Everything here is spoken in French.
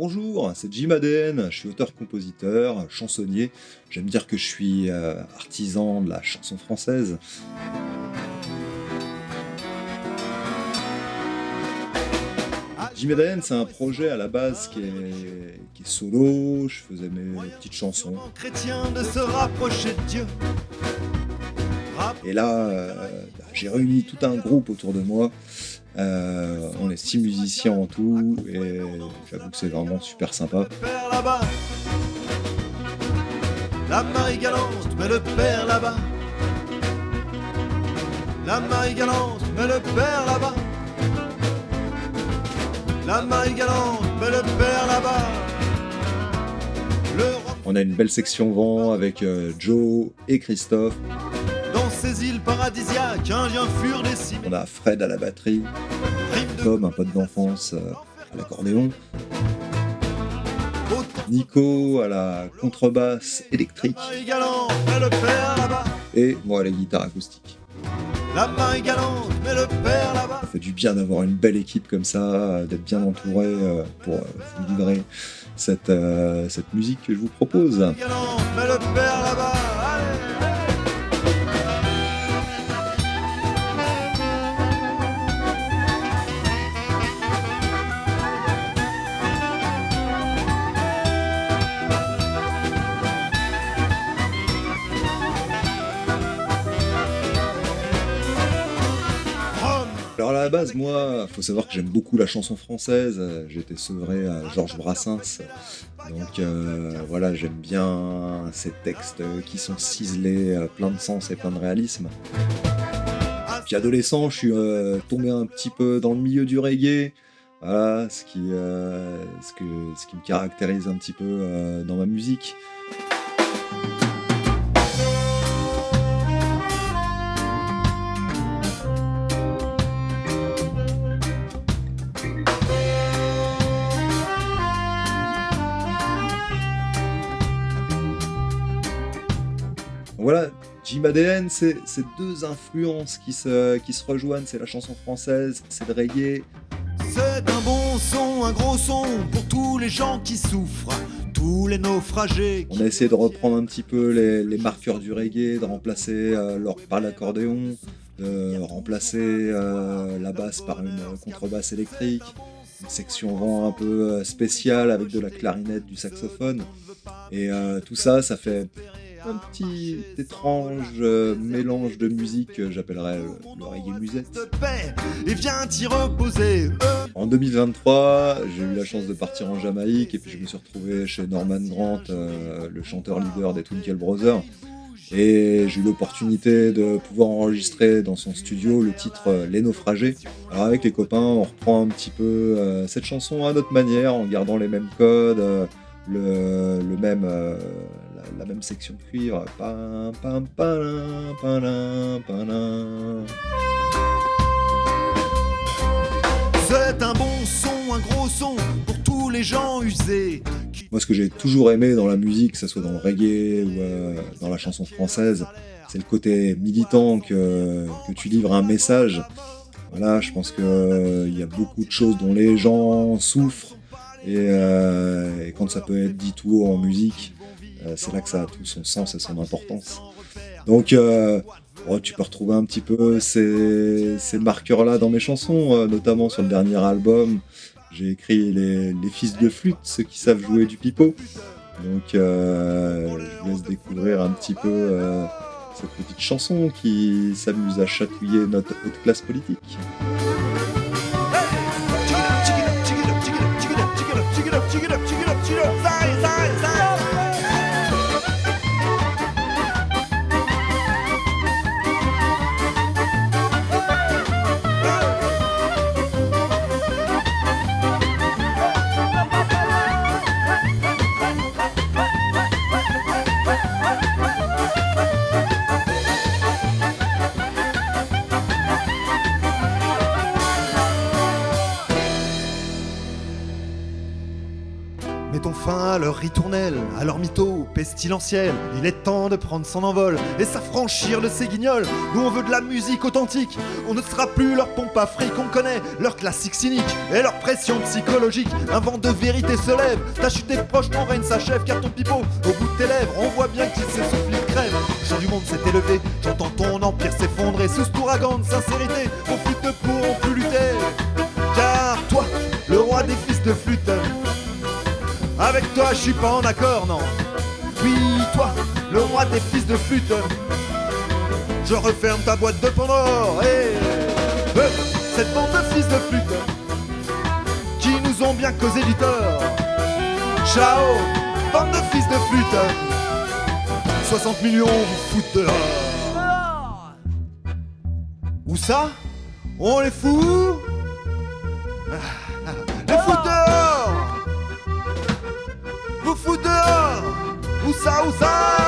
Bonjour, c'est Jim ADN, je suis auteur-compositeur, chansonnier. J'aime dire que je suis artisan de la chanson française. Jim ADN, c'est un projet à la base qui est solo, je faisais mes petites chansons. Chrétien de se rapprocher de Dieu. Et là, j'ai réuni tout un groupe autour de moi. On est 6 musiciens en tout et j'avoue que c'est vraiment super sympa. Père là-bas, la Marie galante, mais le père là-bas. La Marie galante, mais le père là-bas. La Marie galante, mais le père là-bas. On a une belle section vent avec Joe et Christophe. Dans ces îles paradisiaques, un lien furent décimés. On a Fred à la batterie, Tom, un pote d'enfance, à l'accordéon, Nico à la contrebasse électrique Marie galante, mais le père là-bas. et moi à la guitare acoustique. La Marie galante, mais le père là-bas. Ça fait du bien d'avoir une belle équipe comme ça, d'être bien entouré pour vous livrer cette musique que je vous propose. Galante, mais le père là-bas. Allez, allez. Alors à la base, moi, faut savoir que j'aime beaucoup la chanson française. J'ai été sevré à Georges Brassens. Donc voilà, j'aime bien ces textes qui sont ciselés, plein de sens et plein de réalisme. Puis adolescent, je suis tombé un petit peu dans le milieu du reggae. Voilà, ce qui me caractérise un petit peu dans ma musique. Voilà, Jim ADN, c'est deux influences qui se rejoignent, c'est la chanson française, c'est le reggae. C'est un bon son, un gros son pour tous les gens qui souffrent, tous les naufragés. On a essayé de reprendre un petit peu les marqueurs du reggae, de remplacer l'orgue par l'accordéon, de remplacer la basse par une contrebasse électrique, une section vent un peu spéciale avec de la clarinette, du saxophone. Et tout ça, ça fait un petit étrange mélange de musique que j'appellerais le reggae musette. De paix, et viens t'y reposer. En 2023, j'ai eu la chance de partir en Jamaïque et puis je me suis retrouvé chez Norman Grant, le chanteur leader des Twinkle Brothers. Et j'ai eu l'opportunité de pouvoir enregistrer dans son studio le titre Les Naufragés. Alors avec les copains, on reprend un petit peu cette chanson à notre manière, en gardant les mêmes codes, la même section de cuivre. Pam, pam, palin, palin, palin. C'est un bon son, un gros son pour tous les gens usés. Moi, ce que j'ai toujours aimé dans la musique, que ce soit dans le reggae ou dans la chanson française, c'est le côté militant que tu livres un message. Voilà, je pense qu'il y a beaucoup de choses dont les gens souffrent et quand ça peut être dit tout haut en musique, c'est là que ça a tout son sens et son importance. Donc, tu peux retrouver un petit peu ces marqueurs-là dans mes chansons, notamment sur le dernier album. J'ai écrit les fils de flûte, ceux qui savent jouer du pipeau. Donc je vous laisse découvrir un petit peu cette petite chanson qui s'amuse à chatouiller notre haute classe politique. leur ritournelle, à leur mytho pestilentiel. Il est temps de prendre son envol et s'affranchir de ces guignols. Nous on veut de la musique authentique, on ne sera plus leur pompe à fric. On connaît leur classique cynique et leur pression psychologique. Un vent de vérité se lève, ta chute est proche, ton règne s'achève. Car ton pipeau au bout de tes lèvres, on voit bien qu'il s'essouffle, il crève. Le chant du monde s'est élevé, j'entends ton empire s'effondrer. Sous cet ouragan de sincérité, vos flûtes ne pourront plus lutter. Car toi, le roi des fils de flûte, avec toi je suis pas en accord, non. Oui, toi, le roi des fils de flûte, je referme ta boîte de Pandore. Et cette bande de fils de flûte qui nous ont bien causé du tort. Ciao, bande de fils de flûte, 60 millions vous foutent dehors. Où ça? On les fout? Les fout dehors! Vous fout dehors! Où ça, où ça?